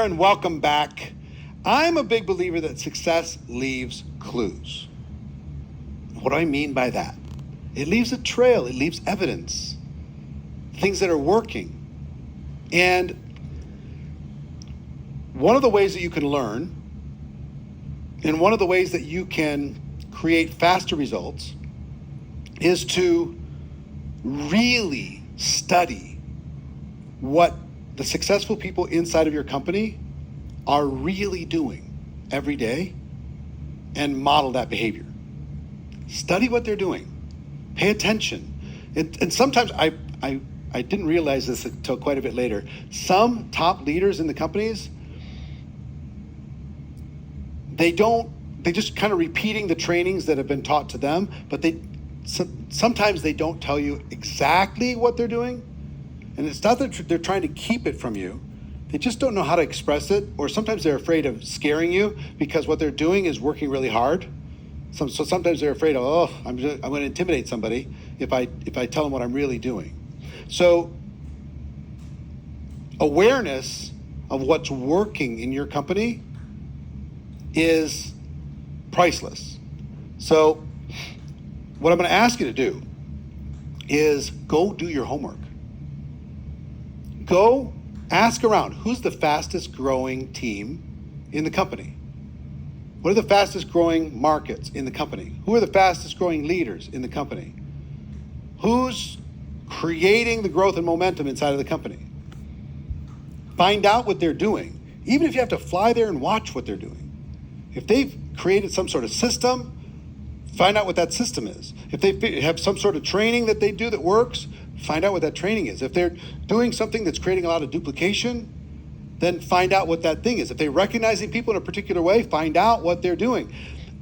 and welcome back. I'm a big believer that success leaves clues. What do I mean by that? It leaves a trail, it leaves evidence, things that are working. And one of the ways that you can learn, and one of the ways that you can create faster results, is to really study what the successful people inside of your company are really doing every day and model that behavior. Study what they're doing. Pay attention. And sometimes I didn't realize this until quite a bit later. Some top leaders in the companies, they just kind of repeating the trainings that have been taught to them, but sometimes they don't tell you exactly what they're doing. And it's not that they're trying to keep it from you. They just don't know how to express it, or sometimes they're afraid of scaring you because what they're doing is working really hard. So sometimes they're afraid of, I'm going to intimidate somebody if I tell them what I'm really doing. So awareness of what's working in your company is priceless. So what I'm going to ask you to do is go do your homework. Go ask around, who's the fastest growing team in the company? What are the fastest growing markets in the company? Who are the fastest growing leaders in the company? Who's creating the growth and momentum inside of the company? Find out what they're doing, even if you have to fly there and watch what they're doing. If they've created some sort of system, find out what that system is. If they have some sort of training that they do that works, find out what that training is. If they're doing something that's creating a lot of duplication, then find out what that thing is. If they're recognizing people in a particular way, find out what they're doing.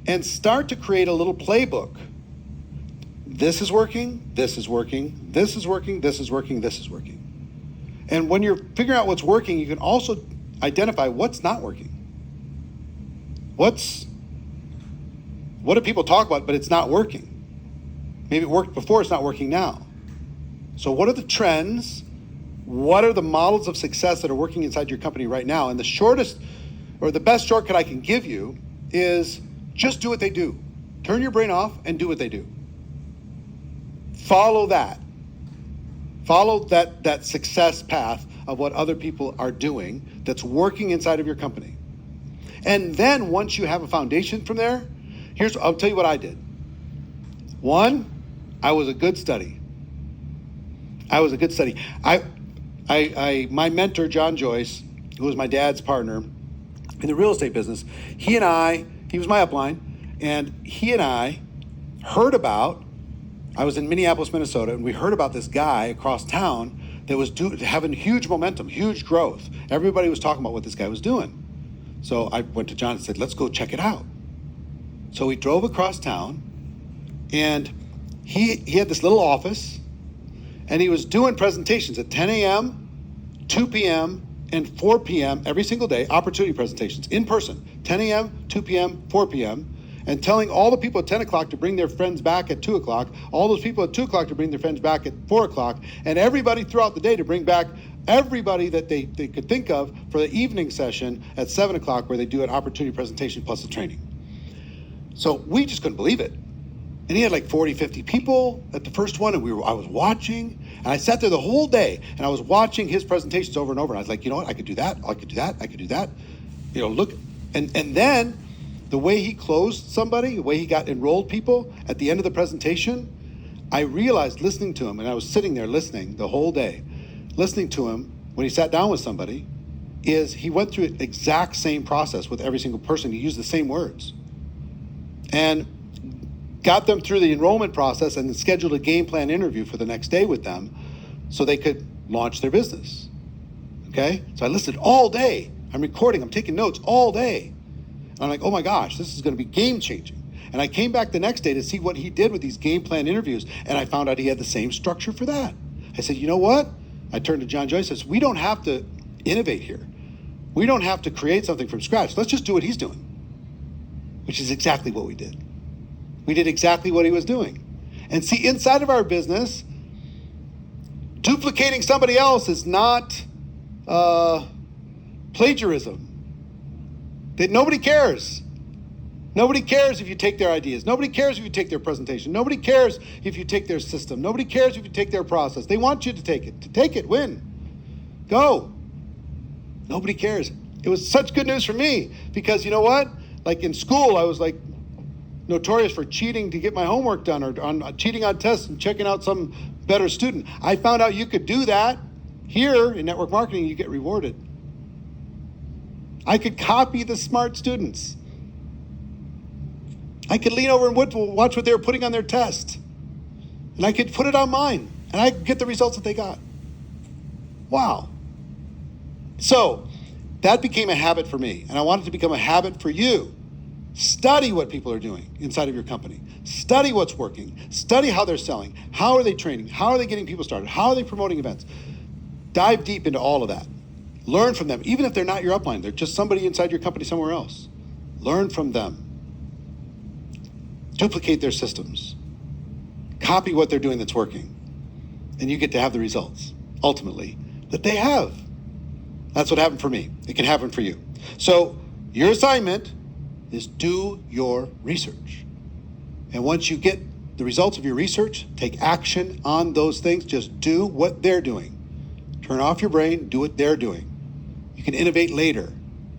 And start to create a little playbook. This is working, this is working, this is working, this is working, this is working. And when you're figuring out what's working, you can also identify what's not working. What do people talk about, but it's not working? Maybe it worked before, it's not working now. So what are the trends? What are the models of success that are working inside your company right now? And the shortest, or the best shortcut I can give you is just do what they do. Turn your brain off and do what they do. Follow that. Follow that success path of what other people are doing that's working inside of your company. And then once you have a foundation from there, I'll tell you what I did. One, I was a good study. My mentor, John Joyce, who was my dad's partner in the real estate business, he was my upline, and he and I heard about, I was in Minneapolis, Minnesota, and we heard about this guy across town that was having huge momentum, huge growth. Everybody was talking about what this guy was doing. So I went to John and said, let's go check it out. So we drove across town, and he had this little office, and he was doing presentations at 10 a.m., 2 p.m., and 4 p.m. every single day, opportunity presentations in person, 10 a.m., 2 p.m., 4 p.m., and telling all the people at 10 o'clock to bring their friends back at 2 o'clock, all those people at 2 o'clock to bring their friends back at 4 o'clock, and everybody throughout the day to bring back everybody that they could think of for the evening session at 7 o'clock where they do an opportunity presentation plus a training. So we just couldn't believe it. And he had like 40, 50 people at the first one, and I was watching, and I sat there the whole day, and I was watching his presentations over and over, and I was like, you know what, I could do that, I could do that, I could do that. Look, and then the way he closed somebody, the way he got enrolled people at the end of the presentation, I realized listening to him, and I was sitting there listening the whole day, listening to him when he sat down with somebody, is he went through the exact same process with every single person. He used the same words. And got them through the enrollment process and then scheduled a game plan interview for the next day with them so they could launch their business. Okay? So I listened all day. I'm recording, I'm taking notes all day. And I'm like, oh my gosh, this is going to be game changing. And I came back the next day to see what he did with these game plan interviews, and I found out he had the same structure for that. I said, you know what? I turned to John Joyce and said, we don't have to innovate here. We don't have to create something from scratch. Let's just do what he's doing, which is exactly what we did. We did exactly what he was doing. And see, inside of our business, duplicating somebody else is not plagiarism. That nobody cares. Nobody cares if you take their ideas. Nobody cares if you take their presentation. Nobody cares if you take their system. Nobody cares if you take their process. They want you to take it. To take it, win. Go. Nobody cares. It was such good news for me because you know what? Like in school, I was like notorious for cheating to get my homework done or cheating on tests and checking out some better student. I found out you could do that. Here in network marketing, you get rewarded. I could copy the smart students. I could lean over and watch what they were putting on their test. And I could put it on mine. And I could get the results that they got. Wow. So that became a habit for me. And I want it to become a habit for you. Study what people are doing inside of your company. Study what's working. Study how they're selling. How are they training? How are they getting people started? How are they promoting events? Dive deep into all of that. Learn from them. Even if they're not your upline, they're just somebody inside your company somewhere else. Learn from them. Duplicate their systems. Copy what they're doing that's working. And you get to have the results, ultimately, that they have. That's what happened for me. It can happen for you. So your assignment is do your research. And once you get the results of your research, take action on those things. Just do what they're doing. Turn off your brain, do what they're doing. You can innovate later.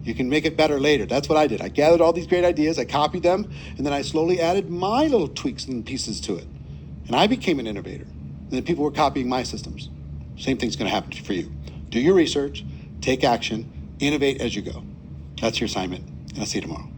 You can make it better later. That's what I did. I gathered all these great ideas, I copied them, and then I slowly added my little tweaks and pieces to it. And I became an innovator. And then people were copying my systems. Same thing's gonna happen for you. Do your research, take action, innovate as you go. That's your assignment, and I'll see you tomorrow.